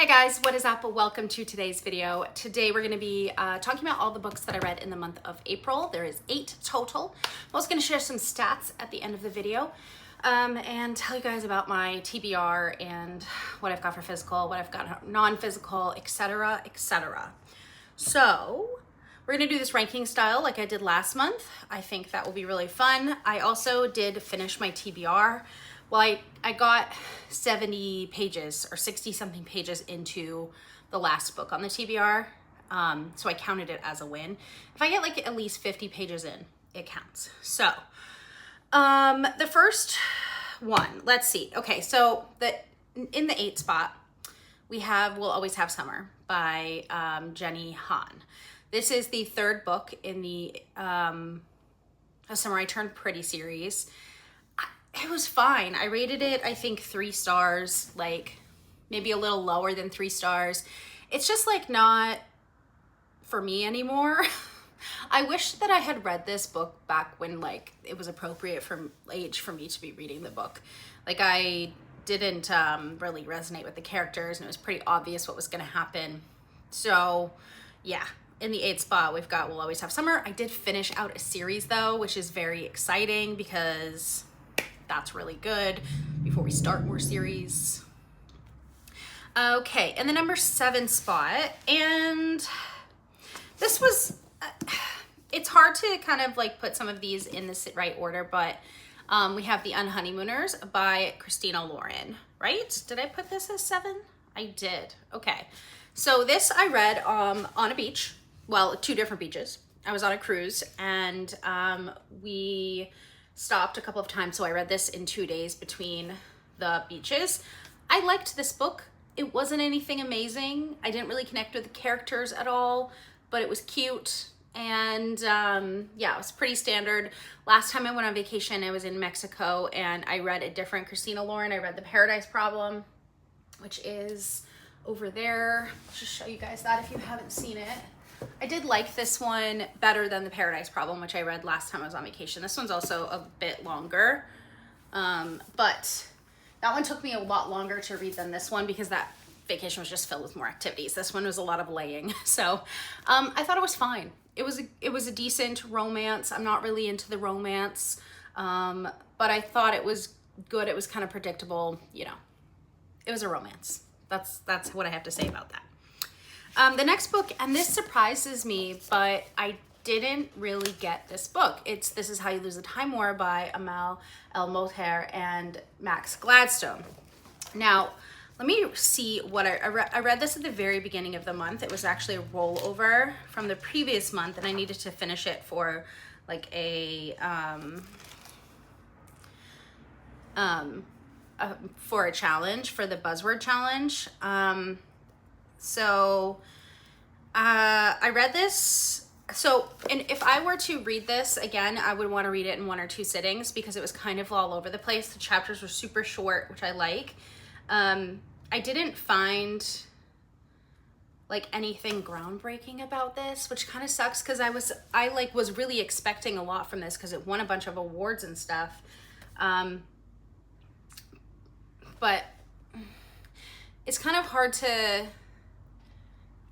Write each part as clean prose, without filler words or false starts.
Hey guys, what is up? Welcome to today's video. Today we're going to be talking about all the books that I read in the month of April. There is 8 total. I'm also going to share some stats at the end of the video and tell you guys about my TBR and what I've got for physical, what I've got non-physical, etc., etc. So we're going to do this ranking style like I did last month. I think that will be really fun. I also did finish my TBR. Well, I got 70 pages or 60 something pages into the last book on the TBR. So I counted it as a win. If I get like at least 50 pages in, it counts. So the first one, let's see. Okay, so in the 8 spot, we have We'll Always Have Summer by Jenny Han. This is the 3rd book in the A Summer I Turned Pretty series. It was fine. I rated it, I think 3 stars, like maybe a little lower than 3 stars. It's just like not for me anymore. I wish that I had read this book back when like it was appropriate for age for me to be reading the book. Like I didn't really resonate with the characters and it was pretty obvious what was going to happen. So yeah, in the 8th spot, we've got We'll Always Have Summer. I did finish out a series though, which is very exciting because that's really good before we start more series. Okay, and the number 7 spot, and this was, it's hard to kind of like put some of these in the right order, but we have The Unhoneymooners by Christina Lauren, right? Did I put this as 7? I did. Okay, so this I read on a beach, well, 2 different beaches. I was on a cruise and we stopped a couple of times, so I read this in 2 days between the beaches. I liked this book. It wasn't anything amazing. I didn't really connect with the characters at all, but it was cute. And yeah, it was pretty standard. Last time I went on vacation, I was in Mexico and I read a different Christina Lauren. I read The Paradise Problem, which is over there. I'll just show you guys that if you haven't seen it. I did like this one better than The Paradise Problem, which I read last time I was on vacation. This one's also a bit longer, but that one took me a lot longer to read than this one because that vacation was just filled with more activities. This one was a lot of laying. So I thought it was fine. It was a decent romance. I'm not really into the romance, but I thought it was good. It was kind of predictable. You know, it was a romance. That's what I have to say about that. The next book, and this surprises me, but I didn't really get this book. This is How You Lose the Time War by Amal El-Mohtar and Max Gladstone. Now, let me see what I read this at the very beginning of the month. It was actually a rollover from the previous month, and I needed to finish it for like for a challenge, for the buzzword challenge. So I read this. So, and if I were to read this again, I would want to read it in 1 or 2 sittings because it was kind of all over the place. The chapters were super short, which I like. I didn't find like anything groundbreaking about this, which kind of sucks because I was really expecting a lot from this because it won a bunch of awards and stuff. But it's kind of hard to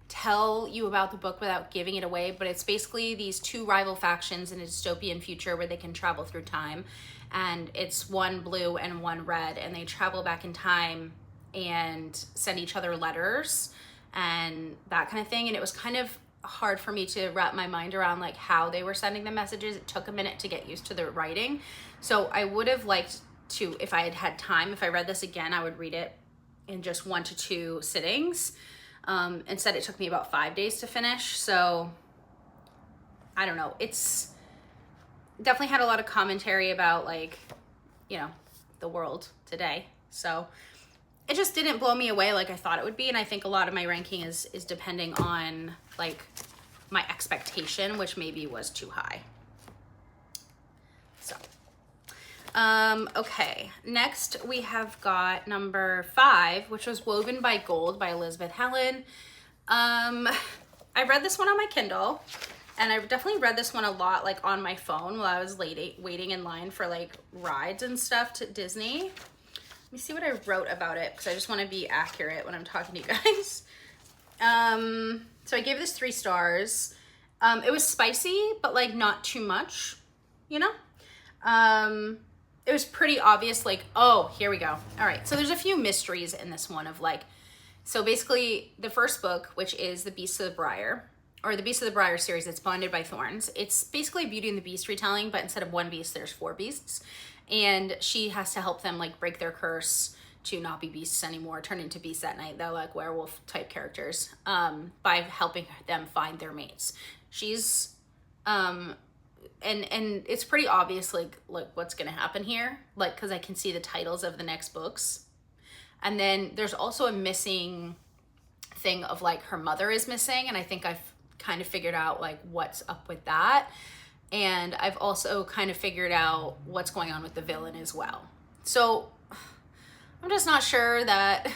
tell you about the book without giving it away, but it's basically these 2 rival factions in a dystopian future where they can travel through time, and it's one blue and one red, and they travel back in time and send each other letters and that kind of thing. And it was kind of hard for me to wrap my mind around like how they were sending the messages. It took a minute to get used to the writing, so I would have liked to, if I had had time, if I read this again, I would read it in just 1 to 2 sittings. Instead, it took me about 5 days to finish. So I don't know. It's definitely had a lot of commentary about like, you know, the world today. So it just didn't blow me away like I thought it would be. And I think a lot of my ranking is depending on like my expectation, which maybe was too high. So, okay. Next we have got number 5, which was Woven by Gold by Elizabeth Helen. I read this one on my Kindle, and I definitely read this one a lot like on my phone while I was waiting in line for like rides and stuff to Disney. Let me see what I wrote about it because I just want to be accurate when I'm talking to you guys. So I gave this 3 stars. It was spicy, but like not too much, you know? It was pretty obvious, like, oh, here we go. All right, so there's a few mysteries in this one of like, so basically the first book, which is The Beasts of the Briar, or the Beasts of the Briar series, it's Bonded by Thorns. It's basically Beauty and the Beast retelling, but instead of one beast, there's 4 beasts. And she has to help them like break their curse to not be beasts anymore, turn into beasts at night. They're like werewolf type characters, by helping them find their mates. She's, and it's pretty obvious like what's gonna happen here, like, because I can see the titles of the next books. And then there's also a missing thing of like her mother is missing, and I think I've kind of figured out like what's up with that. And I've also kind of figured out what's going on with the villain as well. So I'm just not sure that,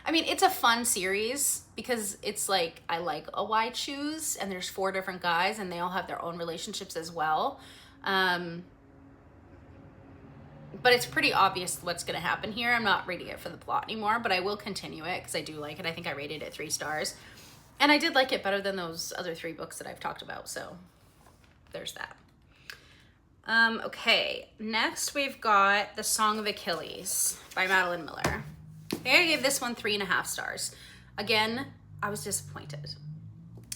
I mean, it's a fun series because it's like, I like a why choose, and there's 4 different guys and they all have their own relationships as well. But it's pretty obvious what's going to happen here. I'm not reading it for the plot anymore, but I will continue it because I do like it. I think I rated it 3 stars. And I did like it better than those other 3 books that I've talked about. So there's that. Okay, next we've got The Song of Achilles by Madeline Miller. I think I gave this one 3.5 stars. Again, I was disappointed.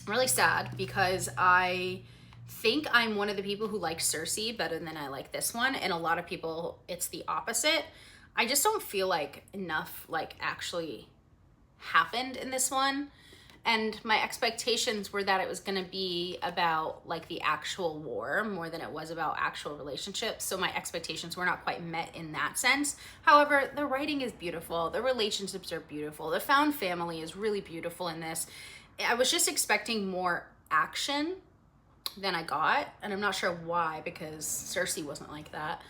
I'm really sad because I think I'm one of the people who likes Circe better than I like this one, and a lot of people, it's the opposite. I just don't feel like enough like actually happened in this one. And my expectations were that it was going to be about like the actual war more than it was about actual relationships. So my expectations were not quite met in that sense. However, the writing is beautiful. The relationships are beautiful. The found family is really beautiful in this. I was just expecting more action than I got. And I'm not sure why, because Circe wasn't like that.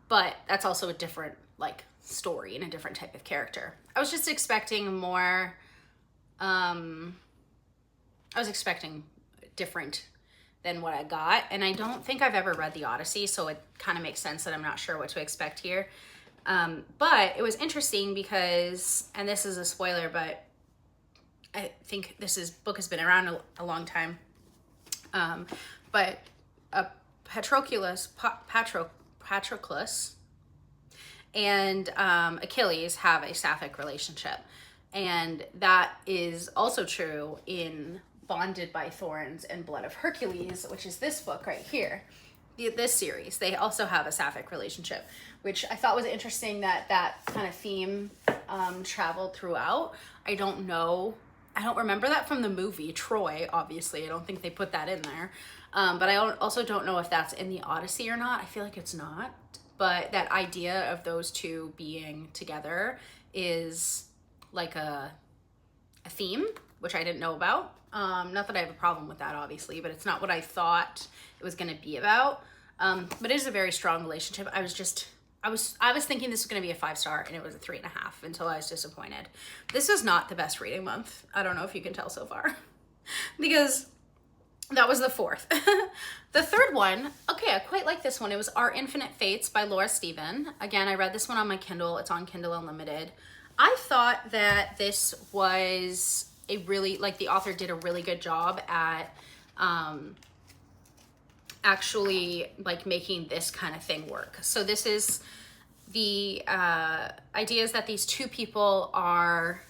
But that's also a different like story and a different type of character. I was just expecting more... I was expecting different than what I got, and I don't think I've ever read the Odyssey, so it kind of makes sense that I'm not sure what to expect here. But it was interesting because, and this is a spoiler, but I think book has been around a long time. But Patroclus and Achilles have a sapphic relationship. And that is also true in Bonded by Thorns and Blood of Hercules, which is this book right here. This series, they also have a sapphic relationship, which I thought was interesting that kind of theme traveled throughout. I don't remember that from the movie Troy, obviously. I don't think they put that in there. But I also don't know if that's in the Odyssey or not. I feel like it's not. But that idea of those two being together is like a theme, which I didn't know about. Not that I have a problem with that, obviously, but it's not what I thought it was going to be about. But it is a very strong relationship. I was thinking this was going to be a 5-star, and it was a 3.5 until I was disappointed. This is not the best reading month. I don't know if you can tell so far, because that was the 4th. The 3rd one, okay, I quite like this one. It was Our Infinite Fates by Laura Steven. Again, I read this one on my Kindle. It's on Kindle Unlimited. I thought that this was a really, like, the author did a really good job at actually like making this kind of thing work. So this is the idea is that these 2 people are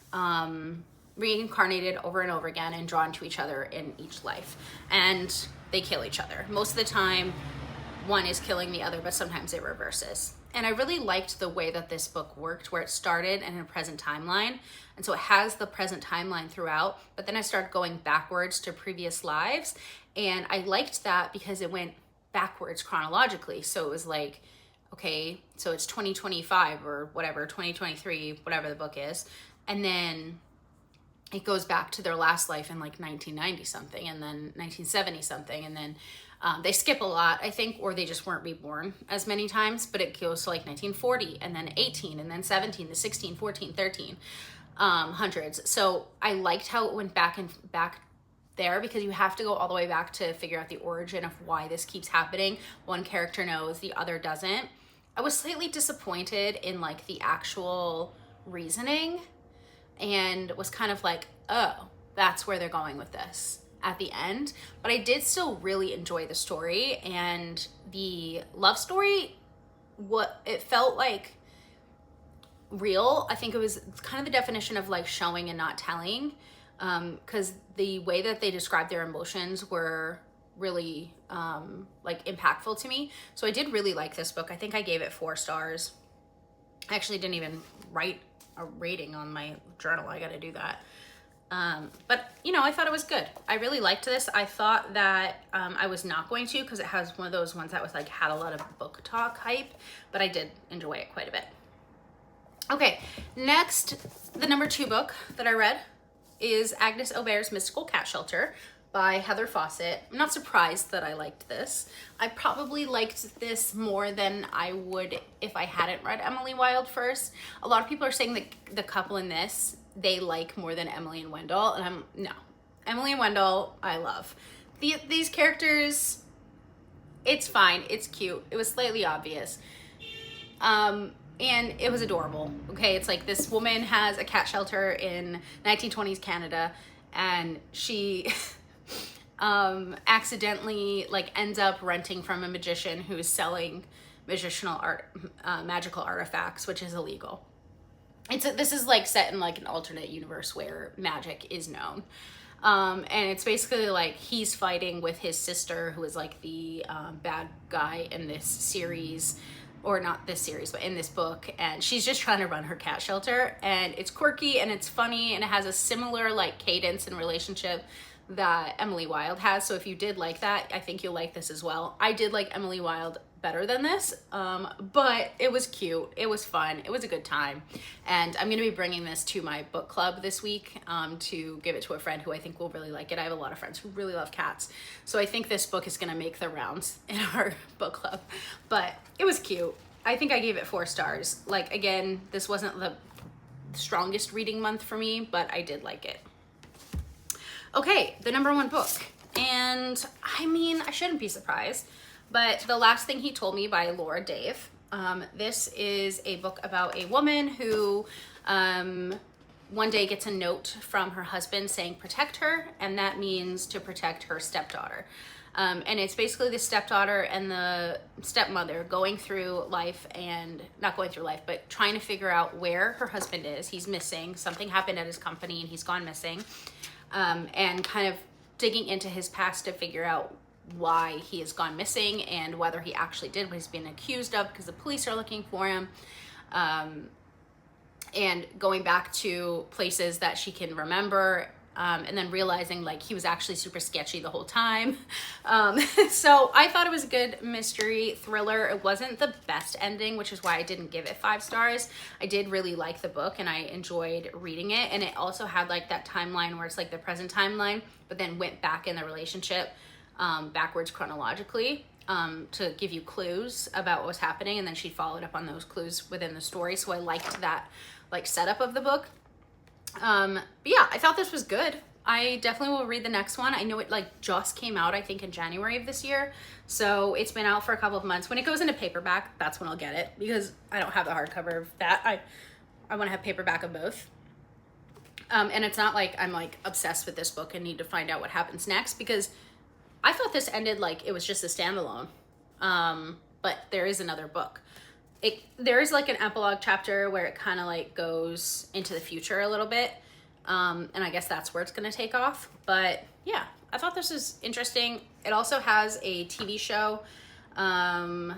reincarnated over and over again and drawn to each other in each life, and they kill each other. Most of the time one is killing the other, but sometimes it reverses. And I really liked the way that this book worked, where it started in a present timeline. And so it has the present timeline throughout, but then I started going backwards to previous lives. And I liked that because it went backwards chronologically. So it was like, okay, so it's 2025 or whatever, 2023, whatever the book is. And then it goes back to their last life in like 1990 something, and then 1970 something. And then they skip a lot, I think, or they just weren't reborn as many times, but it goes to like 1940 and then 18 and then 17 to 16, 14, 13, hundreds. So I liked how it went back there, because you have to go all the way back to figure out the origin of why this keeps happening. One character knows, the other doesn't. I was slightly disappointed in like the actual reasoning, and was kind of like, oh, that's where they're going with this at the end. But I did still really enjoy the story, and the love story, what it felt like real. I think it was kind of the definition of like showing and not telling, because the way that they described their emotions were really like impactful to me. So I did really like this book. I think I gave it 4 stars. I actually didn't even write a rating on my journal. I got to do that. But you know, I thought it was good. I really liked this. I thought that I was not going to, because it has one of those ones that was like had a lot of book talk hype, but I did enjoy it quite a bit. Okay, next, the number 2 book that I read is Agnes Aubert's Mystical Cat Shelter by Heather Fawcett. I'm not surprised that I liked this. I probably liked this more than I would if I hadn't read Emily Wilde first. A lot of people are saying that the couple in this, they like more than Emily and Wendell, and no. Emily and Wendell, I love. These characters, it's fine, it's cute. It was slightly obvious. And it was adorable. Okay, it's like this woman has a cat shelter in 1920s Canada, and she accidentally like ends up renting from a magician who's selling magical artifacts, which is illegal. This is like set in like an alternate universe where magic is known. And it's basically like he's fighting with his sister, who is like the bad guy in this series, or not this series, but in this book, and she's just trying to run her cat shelter, and it's quirky and it's funny, and it has a similar like cadence and relationship that Emily Wilde has. So if you did like that, I think you'll like this as well. I did like Emily Wilde better than this, but it was cute, it was fun, it was a good time, and I'm gonna be bringing this to my book club this week to give it to a friend who I think will really like it. I have a lot of friends who really love cats, so I think this book is gonna make the rounds in our book club. But it was cute. I think I gave it 4 stars. Like, again, this wasn't the strongest reading month for me, but I did like it. Okay, the number 1 book, and I mean, I shouldn't be surprised, but The Last Thing He Told Me by Laura Dave. This is a book about a woman who one day gets a note from her husband saying protect her, and that means to protect her stepdaughter. And it's basically the stepdaughter and the stepmother going through life, and not going through life, but trying to figure out where her husband is. He's missing. Something happened at his company and he's gone missing. And kind of digging into his past to figure out why he has gone missing and whether he actually did what he's been accused of, because the police are looking for him. And going back to places that she can remember, and then realizing like he was actually super sketchy the whole time. So I thought it was a good mystery thriller. It wasn't the best ending, which is why I didn't give it 5 stars. I did really like the book and I enjoyed reading it. And it also had like that timeline where it's like the present timeline, but then went back in the relationship backwards chronologically to give you clues about what was happening. And then she followed up on those clues within the story. So I liked that like setup of the book. But yeah, I thought this was good. I definitely will read the next one. I know it like just came out, I think in January of this year. So it's been out for a couple of months. When it goes into paperback, that's when I'll get it, because I don't have the hardcover of that. I want to have paperback of both. And it's not like I'm like obsessed with this book and need to find out what happens next, because I thought this ended like it was just a standalone. But there is another book. There is like an epilogue chapter where it kind of like goes into the future a little bit. And I guess that's where it's going to take off. But yeah, I thought this was interesting. It also has a TV show on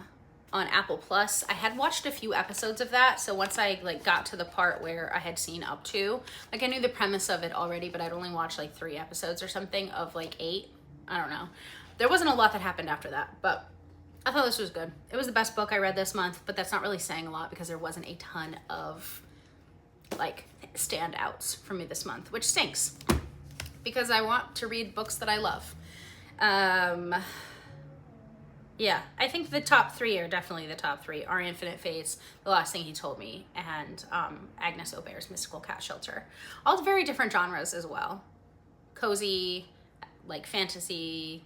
Apple Plus. I had watched a few episodes of that. So once I like got to the part where I had seen up to, like I knew the premise of it already, but I'd only watched like 3 episodes or something of like 8. I don't know. There wasn't a lot that happened after that, but I thought this was good. It was the best book I read this month, but that's not really saying a lot because there wasn't a ton of like standouts for me this month, which stinks because I want to read books that I love. Yeah, I think the top 3 are definitely the top 3. Our Infinite Fates, The Last Thing He Told Me, and Agnes Aubert's Mystical Cat Shelter. All very different genres as well. Cozy, like fantasy,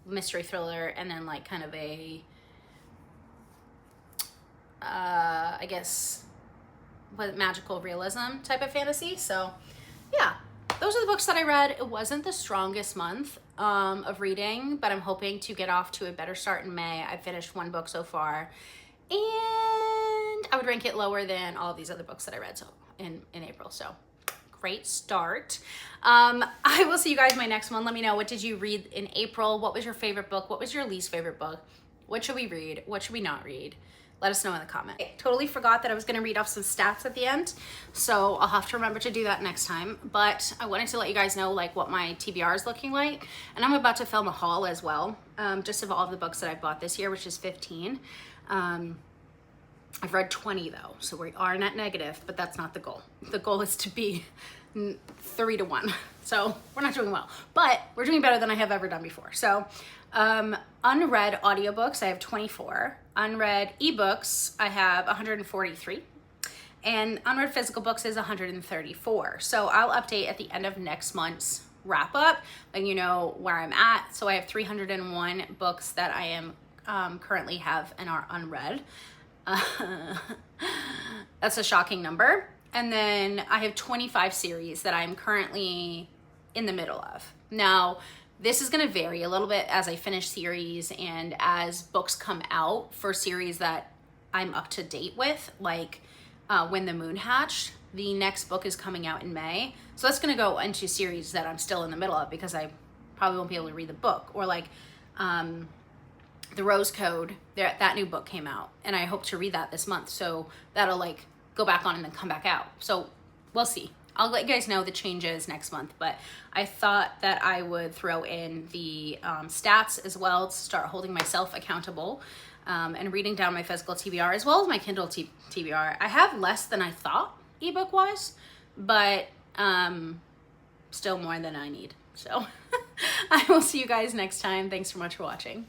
mystery thriller, and then like kind of a I guess, what, magical realism type of fantasy. So yeah, those are the books that I read. It wasn't the strongest month of reading, but I'm hoping to get off to a better start in May. I finished one book so far, and I would rank it lower than all of these other books that I read in April. So great start. I will see you guys in my next one. Let me know, what did you read in April? What was your favorite book? What was your least favorite book? What should we read? What should we not read? Let us know in the comment. I totally forgot that I was gonna read off some stats at the end, so I'll have to remember to do that next time. But I wanted to let you guys know like what my TBR is looking like. And I'm about to film a haul as well, just of all of the books that I've bought this year, which is 15. I've read 20 though, so we are net negative, but that's not the goal. The goal is to be 3-1. So we're not doing well, but we're doing better than I have ever done before. So unread audiobooks, I have 24. Unread ebooks, I have 143. And unread physical books is 134. So I'll update at the end of next month's wrap up, and you know where I'm at. So I have 301 books that I am currently have and are unread. That's a shocking number. And then I have 25 series that I'm currently in the middle of. Now, this is going to vary a little bit as I finish series and as books come out for series that I'm up to date with, like When the Moon Hatched. The next book is coming out in May. So that's going to go into series that I'm still in the middle of because I probably won't be able to read the book. Or like The Rose Code, that new book came out, and I hope to read that this month. So that'll like go back on and then come back out. So we'll see. I'll let you guys know the changes next month, but I thought that I would throw in the stats as well to start holding myself accountable and reading down my physical TBR as well as my Kindle TBR. I have less than I thought ebook wise, but still more than I need. So I will see you guys next time. Thanks so much for watching.